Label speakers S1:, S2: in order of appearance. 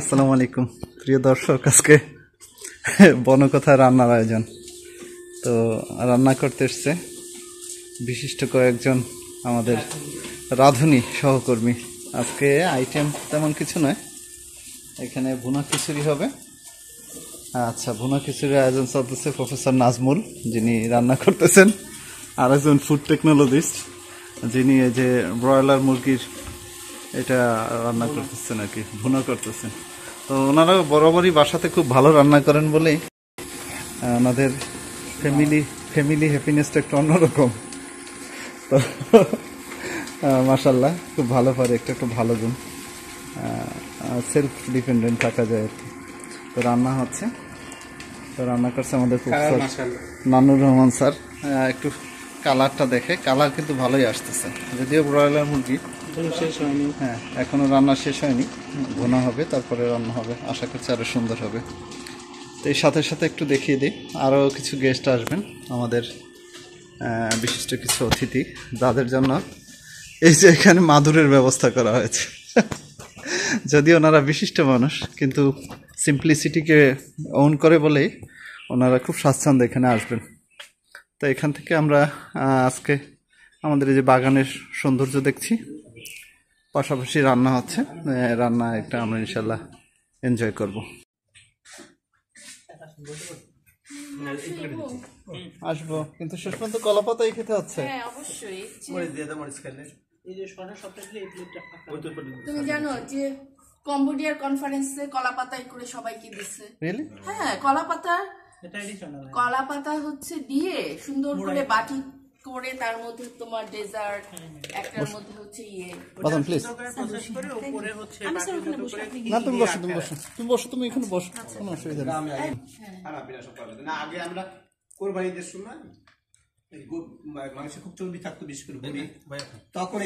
S1: আসসালামু আলাইকুম প্রিয় দর্শক, আজকে বনকথা রান্নার আয়োজন। তো রান্না করতে এসছে বিশিষ্ট কয়েকজন আমাদের রাঁধুনি সহকর্মী। আজকে আইটেম তেমন কিছু নয়, এখানে ভুনা খিচুড়ি হবে। আচ্ছা, ভুনা খিচুড়ির আয়োজন চলতেছে প্রফেসর নাজমুল, যিনি রান্না করতেছেন, আর একজন ফুড টেকনোলজিস্ট, যিনি এই যে ব্রয়লার মুরগির এটা রান্না করতেছেন আর কি, ভুনা করতেছেন। তো ওনারা বরাবরই বাসাতে খুব ভালো রান্না করেন বলেই ওনাদের ফ্যামিলি হ্যাপিনেসটা একটু অন্যরকম। তো মাশাল্লাহ খুব ভালো পারে, একটু ভালো গুণ, সেলফ ডিপেন্ডেন্ট থাকা যায় আর কি। তো রান্না হচ্ছে, তো রান্না করছে আমাদের নানুর রহমান স্যার। একটু কালারটা দেখে, কালার কিন্তু ভালোই আসতেছে, যদিও ব্রয়লার মুরগি শেষ হয়নি। হ্যাঁ, এখনো রান্না শেষ হয়নি, ভুনা হবে তারপরে রান্না হবে, আশা করছি আরো সুন্দর হবে। তো এই সাথে সাথে একটু দেখিয়ে দিই, আরও কিছু গেস্ট আসবেন, আমাদের বিশিষ্ট কিছু অতিথি, যাদের জন্য এই যে এখানে মাদুরের ব্যবস্থা করা হয়েছে। যদিও ওনারা বিশিষ্ট মানুষ, কিন্তু সিম্পলিসিটিকে ওন করে বলেই ওনারা খুব স্বাচ্ছন্দ্যে এখানে আসবেন। তো এখান থেকে আমরা আজকে আমাদের এই যে বাগানের সৌন্দর্য দেখছি, পাশাপাশি রান্না হচ্ছে, রান্না একটা আমরা ইনশাল্লাহ এনজয় করব। আসবো, কিন্তু শেষ পর্যন্ত কলাপাতাই খেতে হচ্ছে।
S2: তুমি জানো যে কম্বোডিয়ার কনফারেন্সে কলাপাতায় করে সবাইকে দিচ্ছে। হ্যাঁ, কলাপাতা হচ্ছে দিয়ে সুন্দর করে বাটি করে, তার মধ্যে তোমার ডেজার্ট, একটার মধ্যে হচ্ছে
S1: বাদাম প্লিজ। না, তুমি বসো, তুমি এখানে বসো, কোনো অসুবিধা নেই।
S3: আগে আমরা কোরবানিদের সময় মানুষের খুব চর্বি থাকতো, বিশেষ করে তখন